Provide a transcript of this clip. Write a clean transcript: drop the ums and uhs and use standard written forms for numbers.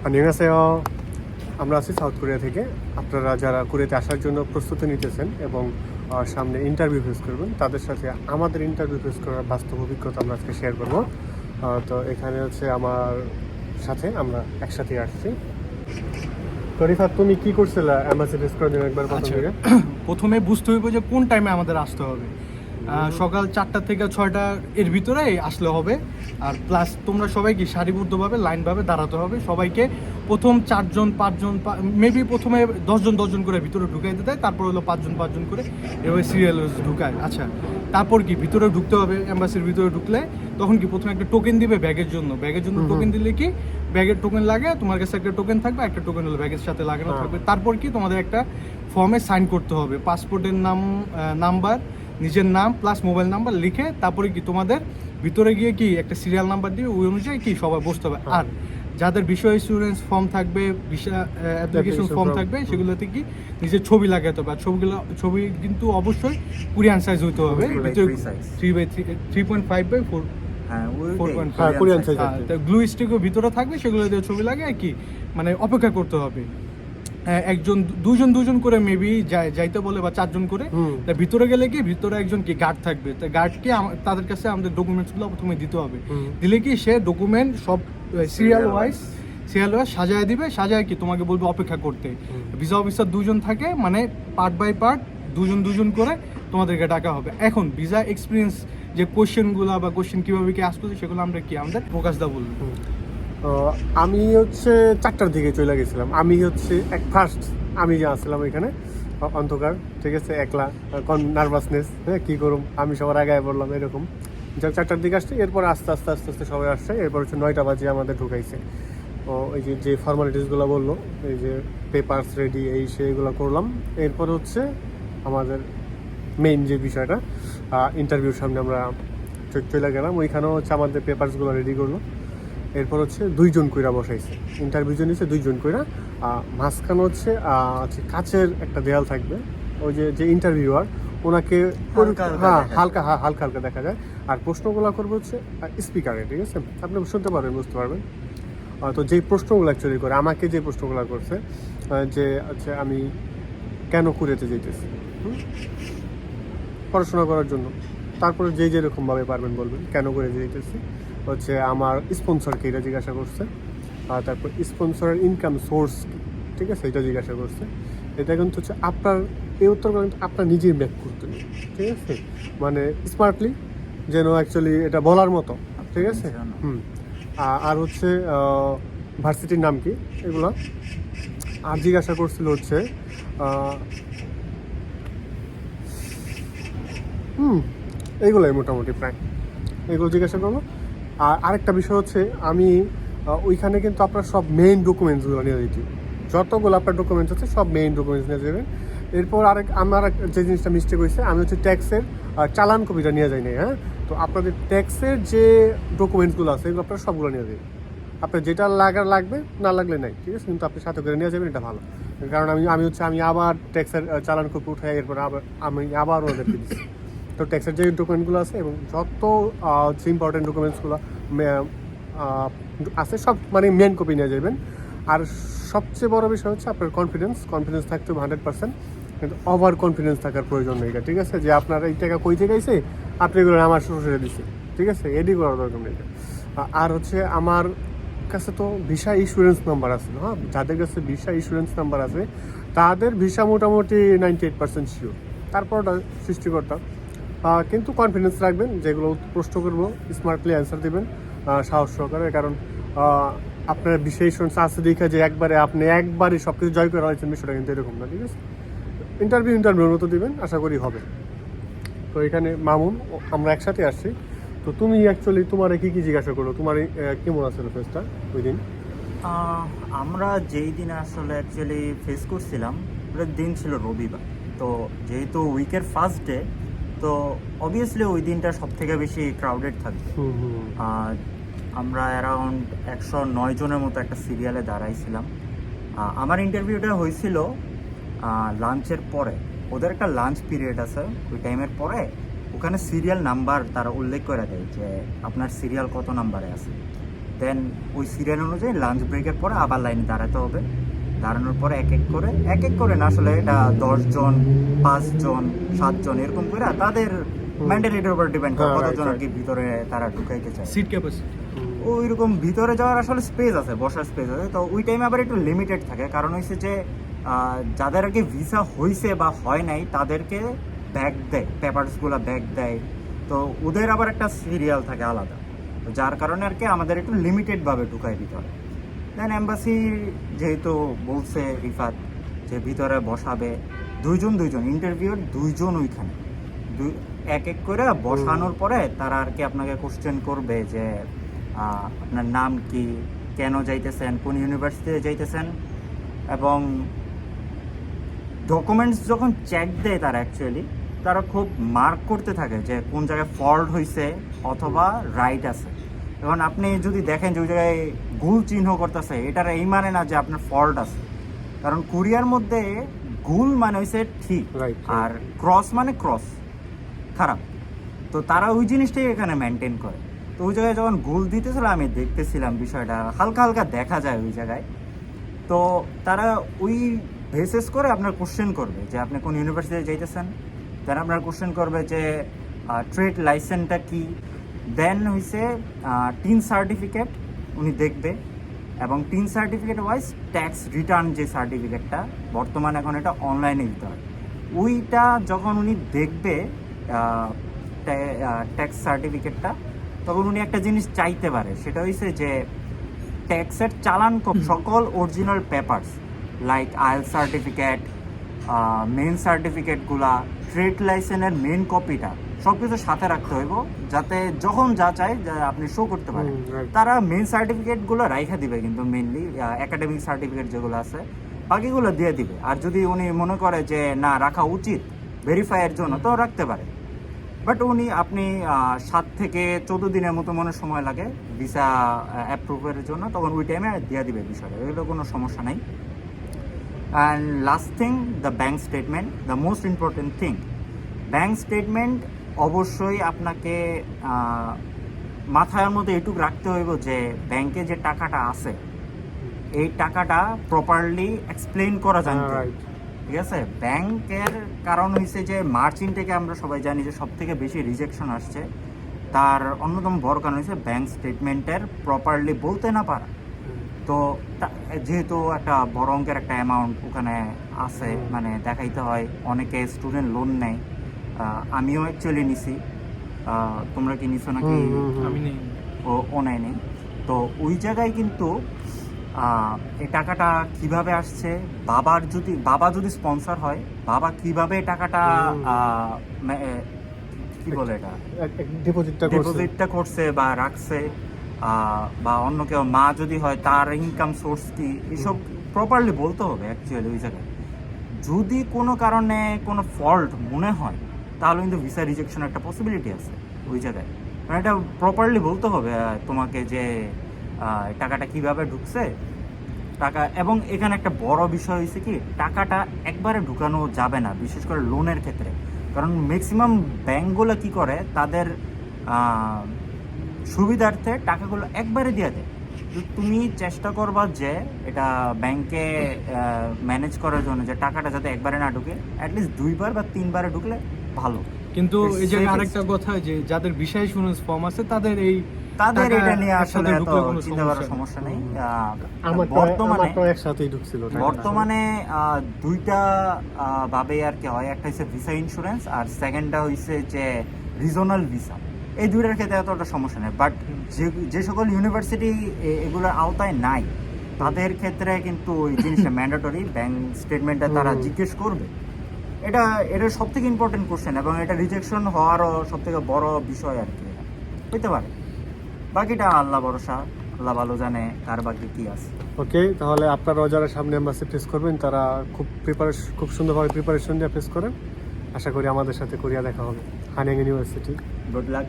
안녕하세요. আমরা আছি south Korea থেকে। আপনারা যারা কোরিয়াতে আসার জন্য প্রস্তুতি নিতেছেন এবং সামনে ইন্টারভিউ ফেস করবেন, তাদের সাথে আমাদের ইন্টারভিউ ফেস করার বাস্তব অভিজ্ঞতা আমরা আজকে শেয়ার করব। তো এখানে হচ্ছে আমার সাথে আমরা একসাথে আসছি। তো রিফাত, তুমি কি করছিলা এমবাসি ফেস করার জন্য একবার প্রথম থেকে? প্রথমে বুঝতে হইব যে কোন টাইমে আমাদের আসতে হবে। সকাল 4টা থেকে 6টা এর ভিতরে আসলে হবে। আর প্লাস তোমরা সবাই কি সারিবদ্ধভাবে লাইনভাবে দাঁড়াতে হবে। সবাইকে প্রথম 4জন 5জন মেবি প্রথমে 10জন করে ভিতরে ঢুকাইতে দেয়, তারপর হলো 5জন করে এভাবে সিরিয়াল ঢুকায়। আচ্ছা, তারপর কি ভিতরে ঢুকতে হবে। এম্বাসির ভিতরে ঢুকলে তখন কি প্রথমে একটা টোকেন দিবে ব্যাগের জন্য টোকেন দিলে কি ব্যাগের টোকেন লাগে, তোমার কাছে একটা টোকেন থাকবে, একটা টোকেন হলো ব্যাগের সাথে লাগানো থাকবে। তারপর কি তোমাদের একটা ফর্মে সাইন করতে হবে, পাসপোর্টের নাম্বার, নিজের নাম প্লাস মোবাইল নাম্বার লিখে। তারপরে কি তোমাদের ভিতরে গিয়ে কি একটা সিরিয়াল নাম্বার দিবে, ওই অনুযায়ী কি সবাই বসতে হবে। আর যাদের বিষয় ইন্স্যুরেন্স ফর্ম থাকবে, ভিসা অ্যাপ্লিকেশন ফর্ম থাকবে, সেগুলোতে কি নিজের ছবি লাগাতে হবে। আর ছবি কিন্তু অবশ্যই কোরিয়ান সাইজ হইতে হবে, ভিতরে 3.5/4 কোরিয়ান সাইজ। গ্লু স্টিকও ভিতরে থাকবে, সেগুলো দিয়ে ছবি লাগে কি মানে অপেক্ষা করতে হবে। একজন দুজন করে মেবি যাইতে বলে, বা 4জন করে। তা ভিতরে গেলে কি ভিতরে একজন কি গার্ড থাকবে, তা গার্ডকে তাদের কাছে আমাদের ডকুমেন্টসগুলো প্রথমে দিতে হবে। দিলে কি সে ডকুমেন্ট সব সিরিয়াল ওয়াইজ সাজায় দিবে, সাজায় কি তোমাকে বলবে অপেক্ষা করতে। ভিসা অফিসার 2জন থাকে, মানে পার্ট বাই পার্ট দুজন করে তোমাদেরকে ডাকা হবে। এখন ভিসা এক্সপিরিয়েন্স যে কোশ্চেনগুলো বা কোশ্চেন কীভাবে কি আসতেছে, সেগুলো আমরা কি আমাদের প্রকাশদা বলবো। আমি হচ্ছে 4টার দিকে চলে গেছিলাম। আমি হচ্ছে আমি যে আসছিলাম এখানে অন্ধকার, ঠিক আছে, একলা, নার্ভাসনেস, হ্যাঁ কী করুম, আমি সবার আগে বললাম এরকম। 4টার দিকে আসছে, এরপর আস্তে আস্তে সবাই আসছে। এরপর হচ্ছে 9টা বাজে আমাদের ঢুকাইছে। ওই যে ফর্মালিটিসগুলো বললো, এই যে পেপারস রেডি, এই সেইগুলো করলাম। এরপর হচ্ছে আমাদের মেইন যে বিষয়টা, ইন্টারভিউর সামনে আমরা চলে গেলাম। ওইখানেও হচ্ছে আমাদের পেপারসগুলো রেডি করলো। এরপর হচ্ছে 2জন কইরা বসাইছে, ইন্টারভিউ নিচ্ছে 2জন কইরা। মাঝখানে হচ্ছে কাচের একটা দেয়াল থাকবে, ওই যে ইন্টারভিউয়ার ওনাকে হালকা দেখা যায়। আর প্রশ্নগুলো করবে হচ্ছে স্পিকারে, ঠিক আছে, আপনি শুনতে পারবেন, বুঝতে পারবেন। তো যেই প্রশ্নগুলো অ্যাকচুয়ালি করে আমাকে, যে প্রশ্নগুলো করছে যে আচ্ছা আমি কেন কোরিয়াতে যেতেছি, পড়াশোনা করার জন্য। তারপরে যেরকমভাবে পারবেন বলবেন কেন করে যেতেছি। হচ্ছে আমার স্পন্সরকে এটা জিজ্ঞাসা করছে। আর তারপর স্পন্সরের ইনকাম সোর্স কী, ঠিক আছে, এটা জিজ্ঞাসা করছে। এটা কিন্তু হচ্ছে আপনার এই উত্তরটা কিন্তু আপনার নিজেই ব্যাক করতে নেই, ঠিক আছে, মানে স্মার্টলি, যেন অ্যাকচুয়ালি এটা বলার মতো, ঠিক আছে। আর হচ্ছে ভার্সিটির নাম কি, এগুলো। আর জিজ্ঞাসা করছিল হচ্ছে এইগুলোই মোটামুটি প্রায় এগুলো জিজ্ঞাসা করবো। আর আরেকটা বিষয় হচ্ছে আমি ওইখানে কিন্তু আপনার সব মেইন ডকুমেন্টসগুলো নিয়ে দিচ্ছি, যতগুলো আপনার ডকুমেন্টস আছে সব মেইন ডকুমেন্টস নিয়ে যাবেন। এরপর আমার যে জিনিসটা মিস্টেক হয়েছে, আমি হচ্ছে ট্যাক্সের চালান কপিটা নিয়ে যাই নাই। হ্যাঁ, তো আপনাদের ট্যাক্সের যে ডকুমেন্টসগুলো আছে এগুলো আপনারা সবগুলো নিয়ে যাবেন। আপনার যেটা লাগবে, না লাগলে নাই, ঠিক আছে, কিন্তু আপনি সাথে করে নিয়ে যাবেন, এটা ভালো। কারণ আমি আবার ট্যাক্সের চালান কপি উঠাই, এরপর আবার ওদেরকে দিচ্ছি। তো ট্যাক্সের যে ডকুমেন্টগুলো আছে এবং যত হচ্ছে ইম্পর্টেন্ট ডকুমেন্টসগুলো আছে সব মানে মেন কপি নিয়ে যাবেন। আর সবচেয়ে বড় বিষয় হচ্ছে আপনার কনফিডেন্স থাকতে হবে 100%, কিন্তু ওভার কনফিডেন্স থাকার প্রয়োজন নেই, ঠিক আছে, যে আপনার এই টাকা কই থেকে আইছে আপনি এগুলো আমার শ্বশুরে দিচ্ছে, ঠিক আছে, এডি করার দরকার নেই। আর হচ্ছে আমার কাছে তো ভিসা ইন্স্যুরেন্স নাম্বার আছে, হ্যাঁ, যাদের কাছে ভিসা ইন্স্যুরেন্স নাম্বার আছে তাদের ভিসা মোটামুটি 98% শিওর। তারপর সৃষ্টিকর্তা, কিন্তু কনফিডেন্স রাখবেন, যেগুলো প্রশ্ন করবো স্মার্টলি অ্যান্সার দেবেন সাহস সহকারে। কারণ আপনার ভিসা ইন্স্যুরেন্স আছে দেখে যে আপনি একবারই সব কিছু জয় করে হয়েছেন, বিষয়টা কিন্তু এরকম না, ঠিক আছে। ইন্টারভিউর মতো দিবেন, আশা করি হবে। তো এখানে মামুন, আমরা একসাথে আসছি। তো তুমি অ্যাকচুয়ালি তোমার কি জিজ্ঞাসা করো, তোমার কেমন আছে ফেসটা ওই দিন? আমরা যেই দিন আসলে অ্যাকচুয়ালি ফেস করছিলাম, ওটার দিন ছিল রবিবার। তো যেহেতু উইকের ফার্স্ট ডে, তো অবভিয়াসলি ওই দিনটা সব থেকে বেশি ক্রাউডেড থাকবে। আমরা অ্যারাউন্ড 109 জনের মতো একটা সিরিয়ালে দাঁড়াইছিলাম। আমার ইন্টারভিউটা হয়েছিল লাঞ্চের পরে। ওদের একটা লাঞ্চ পিরিয়ড আছে, ওই টাইমের পরে ওখানে সিরিয়াল নাম্বার তারা উল্লেখ করে দেয় যে আপনার সিরিয়াল কত নাম্বারে আছে। দেন ওই সিরিয়াল অনুযায়ী লাঞ্চ ব্রেকের পরে আবার লাইনে দাঁড়াতে হবে। দাঁড়ানোর পরে এক এক করে না, আসলে এটা 10 জন 5 জন 7 জন এরকম করে তাদের মেন্টালিটির উপর ডিপেন্ড করে হ্যাঁ, কতজন right, আর কি ভিতরে তারা ঢুকাইতে চায়। সিট ক্যাপাসিটি ওই রকম ভিতরে যাওয়ার আসলে স্পেস আছে, বসার স্পেস আছে, তো ওই টাইমে আবার একটু লিমিটেড থাকে। কারণ হচ্ছে যে যাদের আর কি ভিসা হয়েছে বা হয় নাই তাদেরকে ব্যাগ দেয়, পেপারসগুলো ব্যাগ দেয়, তো ওদের আবার একটা সিরিয়াল থাকে আলাদা, তো যার কারণে আর কি আমাদের একটু লিমিটেডভাবে ঢুকায় ভিতরে। দেন এম্বাসি যেহেতু বলছে রিফাত যে ভিতরে বসাবে দুইজন ইন্টারভিউর 2 জন ওইখানে এক এক করে বসানোর পরে তারা আর কি আপনাকে কোশ্চেন করবে যে আপনার নাম কি, কেন যাইতেছেন, কোন ইউনিভার্সিটিতে যাইতেছেন, এবং ডকুমেন্টস যখন চেক দেয় তারা অ্যাকচুয়ালি তারা খুব মার্ক করতে থাকে যে কোন জায়গায় ফল্ট হয়েছে অথবা রাইট আছে। এখন আপনি যদি দেখেন যে ওই জায়গায় গুল চিহ্ন করতেছে, এটার এই মানে না যে আপনার ফল্ট আছে, কারণ কোরিয়ার মধ্যে গুল মানে হয়েছে ঠিক, Right. আর ক্রস মানে ক্রস খারাপ, তো তারা ওই জিনিসটাই এখানে মেনটেন করে। তো ওই জায়গায় যখন গোল দিতেছিল আমি দেখতেছিলাম বিষয়টা হালকা হালকা দেখা যায় ওই জায়গায়, তো তারা ওই বেসিস করে আপনার কোশ্চেন করবে যে আপনি কোন ইউনিভার্সিটিতে যাইতেছেন, দেন আপনার কোশ্চেন করবে যে ট্রেড লাইসেন্সটা কি, দেন হইছে টিন সার্টিফিকেট উনি দেখবে, এবং tin certificate wise tax return যে সার্টিফিকেটটা বর্তমানে এখন এটা অনলাইনে দিতে হয়, ওইটা যখন উনি দেখবে ট্যাক্স সার্টিফিকেটটা, তখন উনি একটা জিনিস চাইতে পারে, সেটা হইছে যে ট্যাক্সের চালান সকল original papers like IL certificate, main সার্টিফিকেটগুলা, ট্রেড লাইসেন্সের মেন কপিটা সব কিছু সাথে রাখতে হইব, যাতে যখন যা চাই আপনি শো করতে পারেন। right. তারা মেন সার্টিফিকেটগুলো রাইখা দিবে, কিন্তু মেনলি একাডেমিক সার্টিফিকেট যেগুলো আছে বাকিগুলো দিয়ে দিবে, আর যদি উনি মনে করে যে না রাখা উচিত ভেরিফাইয়ের জন্য তো রাখতে পারে। বাট আপনি 7 থেকে 14 দিনের মতো মনে সময় লাগে ভিসা অ্যাপ্রুভের জন্য, তখন ওই টাইমে দিয়ে দিবে বিষয়টা, এগুলো কোনো সমস্যা নাই। And last thing, the bank statement, the most important thing. Bank statement অবশ্যই আপনাকে মাথার মধ্যে এটুকু রাখতে হইব যে ব্যাংকে যে টাকাটা আছে এই টাকাটা প্রপারলি এক্সপ্লেইন করা জানতে হবে। Right. ঠিক আছে, ব্যাংকের কারণ হয়েছে যে মার্চ ইনটেকে আমরা সবাই জানি যে সব থেকে বেশি রিজেকশন আসছে, তার অন্যতম বড় কারণ হয়েছে ব্যাংক স্টেটমেন্টের প্রপারলি বলতে না পারা। তো যেহেতু একটা বড় অঙ্কের একটা অ্যামাউন্ট ওখানে আছে, মানে দেখাইতে হয়, অনেকে স্টুডেন্ট লোন নেয়, আমিও অ্যাকচুয়ালি নিছি, তোমরা কি নিছো নাকি? আমি নেই। ও নেই। তো ওই জায়গায় কিন্তু এই টাকাটা কিভাবে আসছে, বাবা যদি স্পন্সর হয়, বাবা কিভাবে টাকাটা কি বলে এটা ডিপোজিটটা করছে বা রাখছে, বা অন্য কেউ মা যদি হয় তার ইনকাম সোর্স কি, এসব প্রপারলি বলতে হবে অ্যাকচুয়ালি ওই জায়গায়। যদি কোনো কারণে কোনো ফল্ট মনে হয় তাহলে কিন্তু ভিসা রিজেকশন একটা পসিবিলিটি আছে ওই জায়গায়, মানে এটা প্রপারলি বলতে হবে তোমাকে যে টাকাটা কিভাবে ঢুকছে টাকা। এবং এখানে একটা বড় বিষয় হয়েছে কি, টাকাটা একবারে ঢুকানো যাবে না, বিশেষ করে লোনের ক্ষেত্রে, কারণ ম্যাক্সিমাম ব্যাঙ্কগুলো কি করে তাদের সুবিধার্থে টাকাগুলো একবারে দিয়ে দেয়। তো তুমি চেষ্টা করবা যে এটা ব্যাংকে ম্যানেজ করার জন্য যে টাকাটা যাতে একবারে না ঢুকে, অ্যাটলিস্ট 2বার বা 3বারে ঢুকলে ভালো। কিন্তু এই জায়গায় আরেকটা কথা, যে যাদের ভিসা ইন্স্যুরেন্স ফর্ম আছে তাদের এটা নিয়ে আসলে এত চিন্তা করার সমস্যা নেই। বর্তমানে 2টা ভাবে আর কি হয়, একটা হচ্ছে ভিসা ইন্স্যুরেন্স আর সেকেন্ডটা হচ্ছে যে রিজনাল ভিসা। এই 2টার ক্ষেত্রে এতটা সমস্যা নেই, বাট যে সকল ইউনিভার্সিটি এগুলোর আওতায় নাই তাদের ক্ষেত্রে কিন্তু ওই জিনিসটা ম্যান্ডেটরি, ব্যাংক স্টেটমেন্টটা তারা জিজ্ঞেস করবে। এটা সব থেকে ইম্পর্টেন্ট কোশ্চেন, এবং এটা রিজেকশন হওয়ারও সব থেকে বড় বিষয় আর কি হইতে পারে। বাকিটা আল্লাহ ভরসা, আল্লাহ ভালো জানে কার বাকি কি আছে। ওকে, তাহলে আপনারাও যারা সামনে এম্বাসি ফেস করবেন তারা খুব সুন্দরভাবে প্রিপারেশন নিয়ে ফেস করেন। আশা করি আমাদের সাথে কোরিয়া দেখা হবে, হানিয়াং ইউনিভার্সিটি। Good luck.